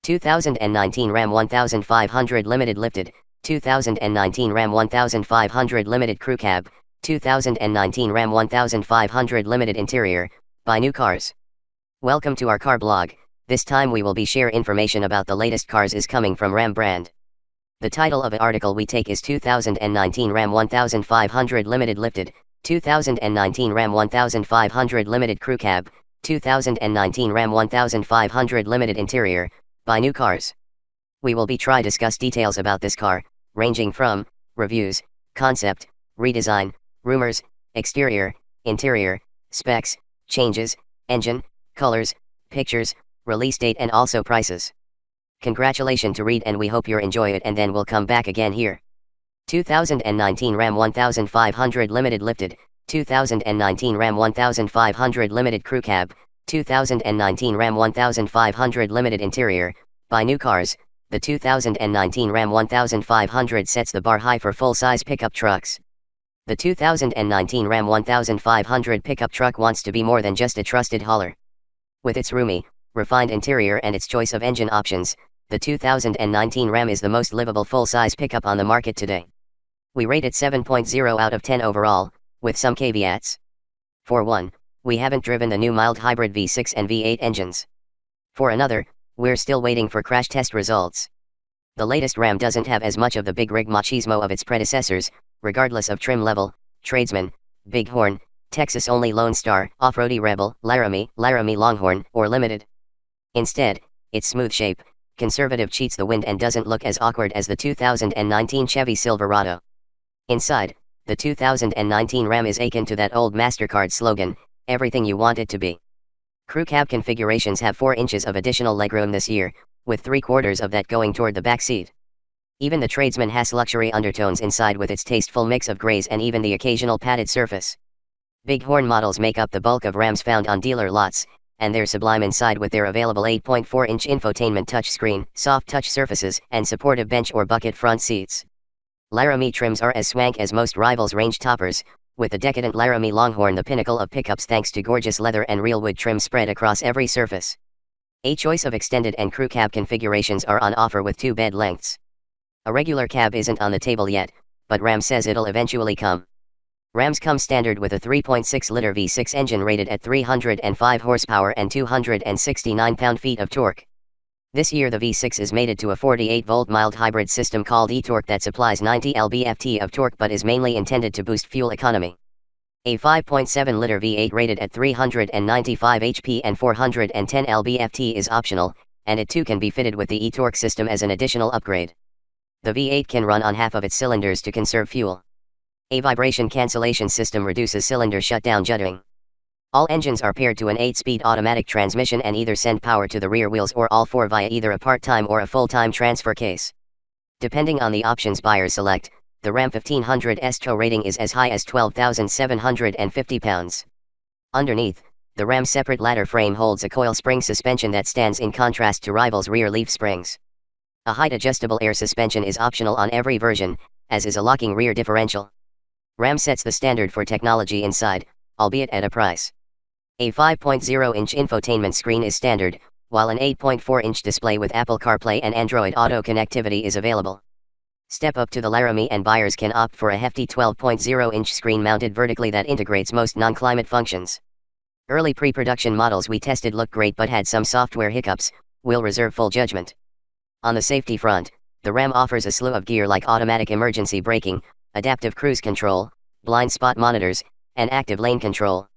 2019 Ram 1500 Limited Lifted, 2019 Ram 1500 Limited Crew Cab, 2019 Ram 1500 Limited Interior. Buy new cars. Welcome to our car blog. This time we will be share information about the latest cars is coming from Ram brand. The title of the article we take is 2019 Ram 1500 Limited Lifted, 2019 Ram 1500 Limited Crew Cab, 2019 Ram 1500 Limited Interior. Buy new cars. We will be try discuss details about this car, ranging from reviews, concept, redesign, rumors, exterior, interior, specs, changes, engine, colors, pictures, release date and also prices. Congratulations to read and we hope you enjoy it and then we'll come back again here. 2019 Ram 1500 Limited Lifted, 2019 Ram 1500 Limited Crew Cab, 2019 Ram 1500 Limited Interior. Buy new cars. The 2019 Ram 1500 sets the bar high for full-size pickup trucks. The 2019 Ram 1500 pickup truck wants to be more than just a trusted hauler. With its roomy, refined interior and its choice of engine options, the 2019 Ram is the most livable full-size pickup on the market today. We rate it 7.0 out of 10 overall, with some caveats. For one, we haven't driven the new mild hybrid V6 and V8 engines. For another, we're still waiting for crash test results. The latest Ram doesn't have as much of the big rig machismo of its predecessors, regardless of trim level, tradesman, bighorn, Texas-only Lone Star, off-roady Rebel, Laramie Longhorn, or Limited. Instead, its smooth shape, conservative cheats the wind and doesn't look as awkward as the 2019 Chevy Silverado. Inside, the 2019 Ram is akin to that old MasterCard slogan, everything you want it to be. Crew cab configurations have 4 inches of additional legroom this year, with 3/4 of that going toward the back seat. Even the tradesman has luxury undertones inside with its tasteful mix of grays and even the occasional padded surface. Bighorn models make up the bulk of Rams found on dealer lots, and they're sublime inside with their available 8.4-inch infotainment touchscreen, soft touch surfaces, and supportive bench or bucket front seats. Laramie trims are as swank as most rivals' range toppers, with the decadent Laramie Longhorn the pinnacle of pickups thanks to gorgeous leather and real wood trim spread across every surface. A choice of extended and crew cab configurations are on offer with 2 bed lengths. A regular cab isn't on the table yet, but Ram says it'll eventually come. Rams come standard with a 3.6-liter V6 engine rated at 305 horsepower and 269 pound-feet of torque. This year the V6 is mated to a 48-volt mild hybrid system called eTorque that supplies 90 lb-ft of torque but is mainly intended to boost fuel economy. A 5.7-liter V8 rated at 395 HP and 410 lb-ft is optional, and it too can be fitted with the eTorque system as an additional upgrade. The V8 can run on half of its cylinders to conserve fuel. A vibration cancellation system reduces cylinder shutdown jutting. All engines are paired to an 8-speed automatic transmission and either send power to the rear wheels or all 4 via either a part-time or a full-time transfer case. Depending on the options buyers select, the Ram 1500's tow rating is as high as 12,750 pounds. Underneath, the Ram's separate ladder frame holds a coil spring suspension that stands in contrast to rivals' rear leaf springs. A height-adjustable air suspension is optional on every version, as is a locking rear differential. Ram sets the standard for technology inside, albeit at a price. A 5.0-inch infotainment screen is standard, while an 8.4-inch display with Apple CarPlay and Android Auto connectivity is available. Step up to the Laramie and buyers can opt for a hefty 12.0-inch screen mounted vertically that integrates most non-climate functions. Early pre-production models we tested looked great but had some software hiccups, we'll reserve full judgment. On the safety front, the Ram offers a slew of gear like automatic emergency braking, adaptive cruise control, blind spot monitors, and active lane control.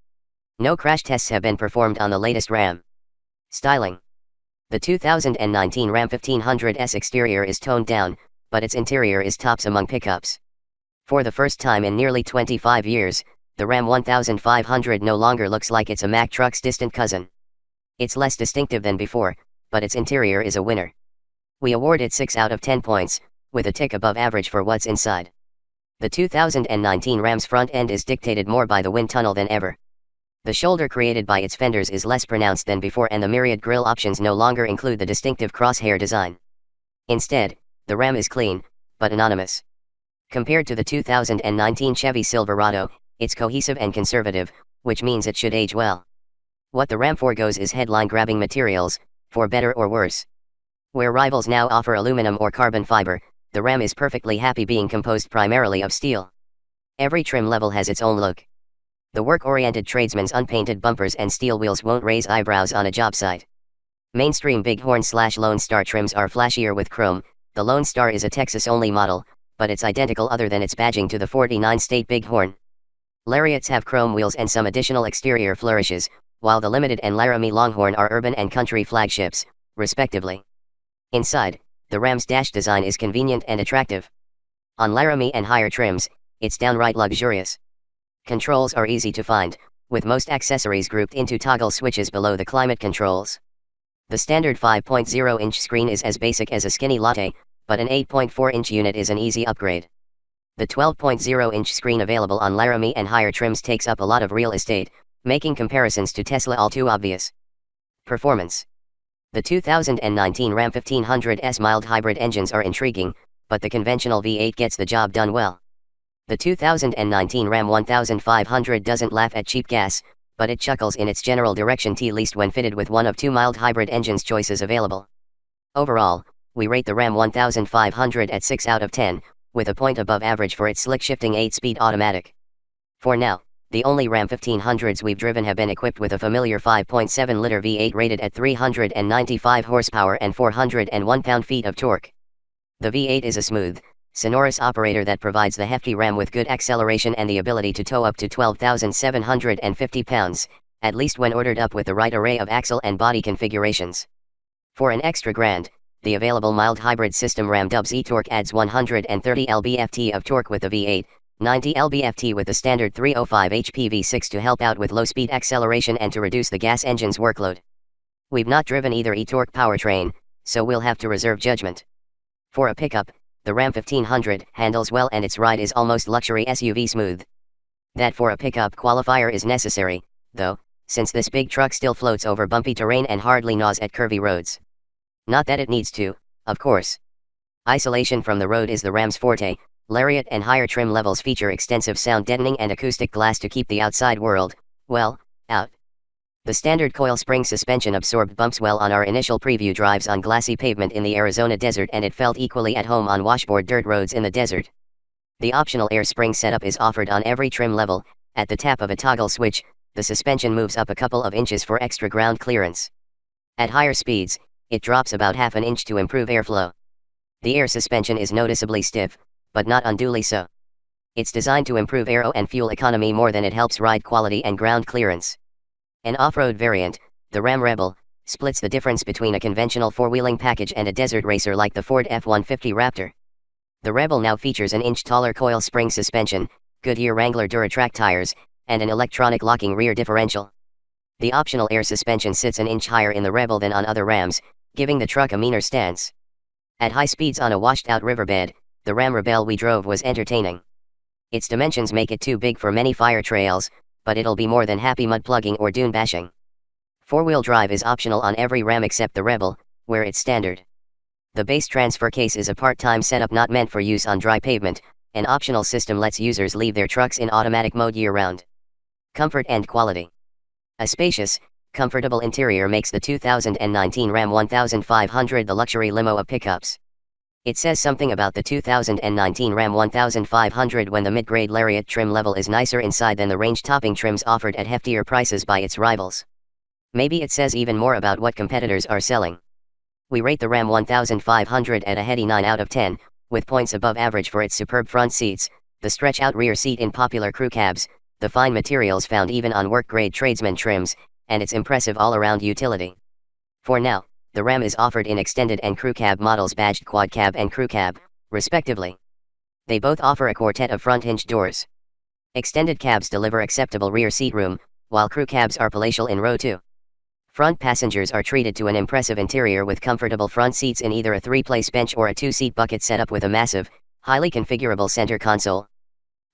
No crash tests have been performed on the latest Ram. Styling. The 2019 Ram 1500's exterior is toned down, but its interior is tops among pickups. For the first time in nearly 25 years, the Ram 1500 no longer looks like it's a Mack truck's distant cousin. It's less distinctive than before, but its interior is a winner. We award it 6 out of 10 points, with a tick above average for what's inside. The 2019 Ram's front end is dictated more by the wind tunnel than ever. The shoulder created by its fenders is less pronounced than before and the myriad grille options no longer include the distinctive crosshair design. Instead, the Ram is clean, but anonymous. Compared to the 2019 Chevy Silverado, it's cohesive and conservative, which means it should age well. What the Ram forgoes is headline-grabbing materials, for better or worse. Where rivals now offer aluminum or carbon fiber, the Ram is perfectly happy being composed primarily of steel. Every trim level has its own look. The work-oriented tradesman's unpainted bumpers and steel wheels won't raise eyebrows on a job site. Mainstream Bighorn/Lone Star trims are flashier with chrome. The Lone Star is a Texas-only model, but it's identical other than its badging to the 49-state Bighorn. Lariats have chrome wheels and some additional exterior flourishes, while the Limited and Laramie Longhorn are urban and country flagships, respectively. Inside, the Ram's dash design is convenient and attractive. On Laramie and higher trims, it's downright luxurious. Controls are easy to find, with most accessories grouped into toggle switches below the climate controls. The standard 5.0-inch screen is as basic as a skinny latte, but an 8.4-inch unit is an easy upgrade. The 12.0-inch screen available on Laramie and higher trims takes up a lot of real estate, making comparisons to Tesla all too obvious. Performance. The 2019 Ram 1500S mild hybrid engines are intriguing, but the conventional V8 gets the job done well. The 2019 Ram 1500 doesn't laugh at cheap gas, but it chuckles in its general direction at least when fitted with one of two mild hybrid engines choices available. Overall, we rate the Ram 1500 at 6 out of 10, with a point above average for its slick shifting 8-speed automatic. For now, the only Ram 1500s we've driven have been equipped with a familiar 5.7-liter V8 rated at 395 horsepower and 401 pound-feet of torque. The V8 is a smooth, sonorous operator that provides the hefty Ram with good acceleration and the ability to tow up to 12,750 pounds, at least when ordered up with the right array of axle and body configurations. For an extra grand, the available mild hybrid system Ram Dubs e-Torque adds 130 lb-ft of torque with the V8, 90 lb-ft with the standard 305 HP V6 to help out with low-speed acceleration and to reduce the gas engine's workload. We've not driven either e-Torque powertrain, so we'll have to reserve judgment. For a pickup, the Ram 1500 handles well and its ride is almost luxury SUV smooth. That for a pickup qualifier is necessary, though, since this big truck still floats over bumpy terrain and hardly gnaws at curvy roads. Not that it needs to, of course. Isolation from the road is the Ram's forte. Lariat and higher trim levels feature extensive sound deadening and acoustic glass to keep the outside world, well, out. The standard coil spring suspension absorbed bumps well on our initial preview drives on glassy pavement in the Arizona desert, and it felt equally at home on washboard dirt roads in the desert. The optional air spring setup is offered on every trim level. At the tap of a toggle switch, the suspension moves up a couple of inches for extra ground clearance. At higher speeds, it drops about half an inch to improve airflow. The air suspension is noticeably stiff, but not unduly so. It's designed to improve aero and fuel economy more than it helps ride quality and ground clearance. An off-road variant, the Ram Rebel, splits the difference between a conventional four-wheeling package and a desert racer like the Ford F-150 Raptor. The Rebel now features an inch-taller coil spring suspension, Goodyear Wrangler Duratrac tires, and an electronic locking rear differential. The optional air suspension sits an inch higher in the Rebel than on other Rams, giving the truck a meaner stance. At high speeds on a washed-out riverbed, the Ram Rebel we drove was entertaining. Its dimensions make it too big for many fire trails, but it'll be more than happy mud plugging or dune bashing. Four-wheel drive is optional on every Ram except the Rebel, where it's standard. The base transfer case is a part-time setup not meant for use on dry pavement. An optional system lets users leave their trucks in automatic mode year-round. Comfort and quality. A spacious, comfortable interior makes the 2019 Ram 1500 the luxury limo of pickups. It says something about the 2019 Ram 1500 when the mid-grade Lariat trim level is nicer inside than the range-topping trims offered at heftier prices by its rivals. Maybe it says even more about what competitors are selling. We rate the Ram 1500 at a heady 9 out of 10, with points above average for its superb front seats, the stretch-out rear seat in popular crew cabs, the fine materials found even on work-grade tradesman trims, and its impressive all-around utility. For now, the Ram is offered in extended and crew cab models badged quad cab and crew cab, respectively. They both offer a quartet of front hinged doors. Extended cabs deliver acceptable rear seat room, while crew cabs are palatial in row 2. Front passengers are treated to an impressive interior with comfortable front seats in either a 3-place bench or a 2-seat bucket setup with a massive, highly configurable center console.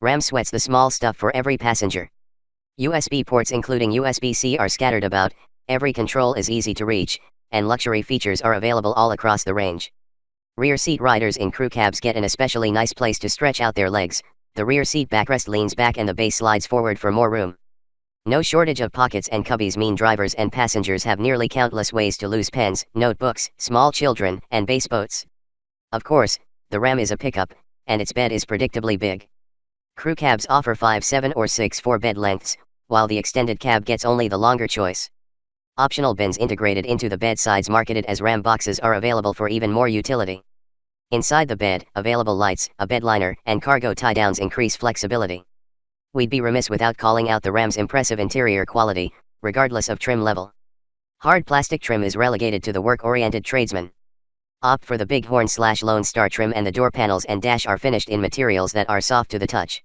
Ram sweats the small stuff for every passenger. USB ports including USB-C are scattered about, every control is easy to reach, and luxury features are available all across the range. Rear seat riders in crew cabs get an especially nice place to stretch out their legs. The rear seat backrest leans back and the base slides forward for more room. No shortage of pockets and cubbies mean drivers and passengers have nearly countless ways to lose pens, notebooks, small children, and base boats. Of course, the Ram is a pickup, and its bed is predictably big. Crew cabs offer 5, 7 or 6 4-bed lengths, while the extended cab gets only the longer choice. Optional bins integrated into the bed sides marketed as Ram boxes are available for even more utility. Inside the bed, available lights, a bed liner, and cargo tie-downs increase flexibility. We'd be remiss without calling out the Ram's impressive interior quality, regardless of trim level. Hard plastic trim is relegated to the work-oriented tradesman. Opt for the Bighorn/Lone Star trim, and the door panels and dash are finished in materials that are soft to the touch.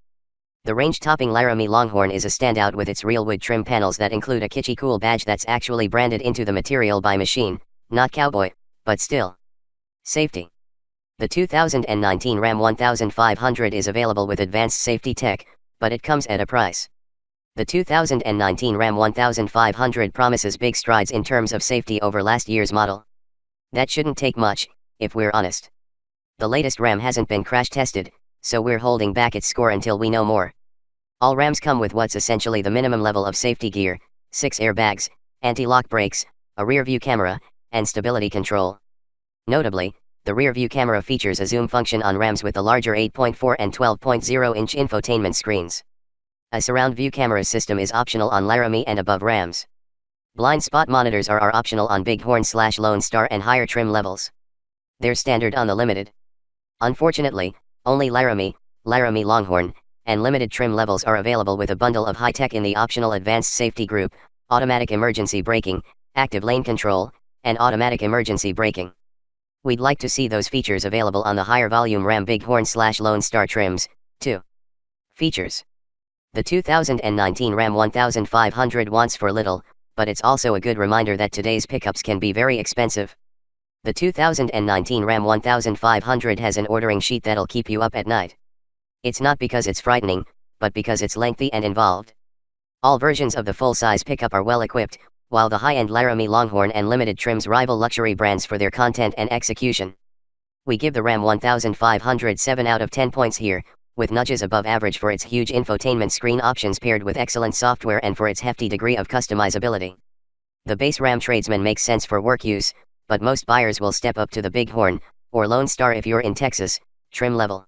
The range-topping Laramie Longhorn is a standout with its real wood trim panels that include a kitschy cool badge that's actually branded into the material by machine, not cowboy, but still. Safety. The 2019 Ram 1500 is available with advanced safety tech, but it comes at a price. The 2019 Ram 1500 promises big strides in terms of safety over last year's model. That shouldn't take much, if we're honest. The latest Ram hasn't been crash tested, so we're holding back its score until we know more. All Rams come with what's essentially the minimum level of safety gear: 6 airbags, anti-lock brakes, a rear-view camera, and stability control. Notably, the rear-view camera features a zoom function on Rams with the larger 8.4 and 12.0-inch infotainment screens. A surround view camera system is optional on Laramie and above Rams. Blind spot monitors are optional on Bighorn/Lone Star and higher trim levels. They're standard on the Limited. Unfortunately, only Laramie, Laramie Longhorn, and Limited trim levels are available with a bundle of high-tech in the optional advanced safety group: automatic emergency braking, active lane control, and automatic emergency braking. We'd like to see those features available on the higher volume Ram Bighorn/Lone Star trims, too. Features. The 2019 Ram 1500 wants for little, but it's also a good reminder that today's pickups can be very expensive. The 2019 Ram 1500 has an ordering sheet that'll keep you up at night. It's not because it's frightening, but because it's lengthy and involved. All versions of the full-size pickup are well equipped, while the high-end Laramie Longhorn and Limited trims rival luxury brands for their content and execution. We give the Ram 1500 7 out of 10 points here, with nudges above average for its huge infotainment screen options paired with excellent software and for its hefty degree of customizability. The base Ram tradesman makes sense for work use, but most buyers will step up to the Bighorn, or Lone Star if you're in Texas, trim level.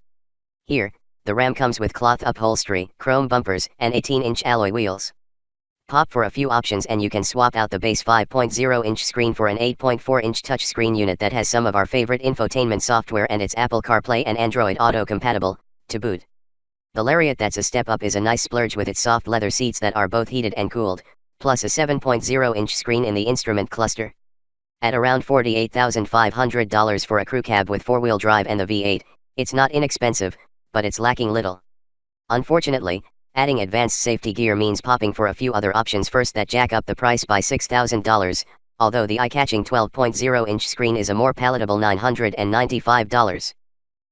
Here, the Ram comes with cloth upholstery, chrome bumpers, and 18-inch alloy wheels. Pop for a few options and you can swap out the base 5.0-inch screen for an 8.4-inch touchscreen unit that has some of our favorite infotainment software and it's Apple CarPlay and Android Auto compatible, to boot. The Lariat that's a step up is a nice splurge with its soft leather seats that are both heated and cooled, plus a 7.0-inch screen in the instrument cluster. At around $48,500 for a crew cab with 4-wheel drive and the V8, it's not inexpensive, but it's lacking little. Unfortunately, adding advanced safety gear means popping for a few other options first that jack up the price by $6,000, although the eye-catching 12.0-inch screen is a more palatable $995.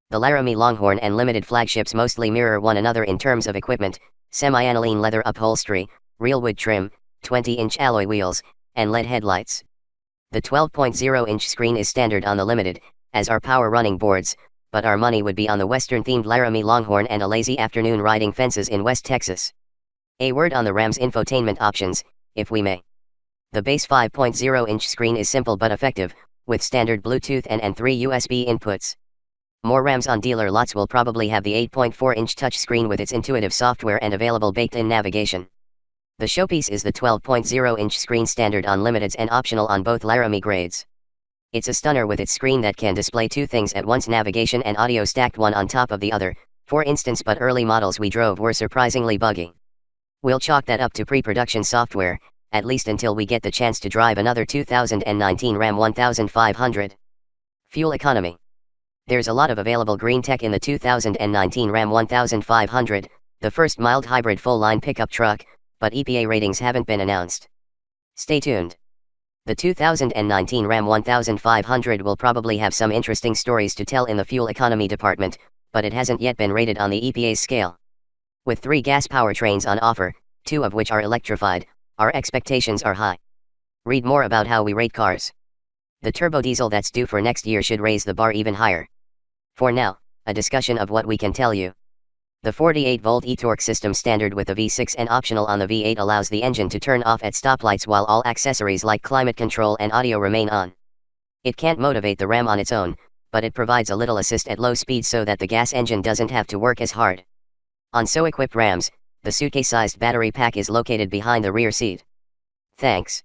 The Laramie Longhorn and Limited flagships mostly mirror one another in terms of equipment: semi-aniline leather upholstery, real wood trim, 20-inch alloy wheels, and LED headlights. The 12.0-inch screen is standard on the Limited, as are power running boards, but our money would be on the Western-themed Laramie Longhorn and a lazy afternoon riding fences in West Texas. A word on the Ram's infotainment options, if we may. The base 5.0-inch screen is simple but effective, with standard Bluetooth and 3 USB inputs. More Rams on dealer lots will probably have the 8.4-inch touchscreen with its intuitive software and available baked-in navigation. The showpiece is the 12.0-inch screen, standard on Limiteds and optional on both Laramie grades. It's a stunner with its screen that can display two things at once: navigation and audio stacked one on top of the other, for instance, but early models we drove were surprisingly buggy. We'll chalk that up to pre-production software, at least until we get the chance to drive another 2019 Ram 1500. Fuel economy. There's a lot of available green tech in the 2019 Ram 1500, the first mild hybrid full-line pickup truck, but EPA ratings haven't been announced. Stay tuned. The 2019 Ram 1500 will probably have some interesting stories to tell in the fuel economy department, but it hasn't yet been rated on the EPA's scale. With 3 gas powertrains on offer, 2 of which are electrified, our expectations are high. Read more about how we rate cars. The turbo diesel that's due for next year should raise the bar even higher. For now, a discussion of what we can tell you. The 48-volt e-torque system standard with the V6 and optional on the V8 allows the engine to turn off at stoplights while all accessories like climate control and audio remain on. It can't motivate the Ram on its own, but it provides a little assist at low speed so that the gas engine doesn't have to work as hard. On so equipped Rams, the suitcase-sized battery pack is located behind the rear seat. Thanks.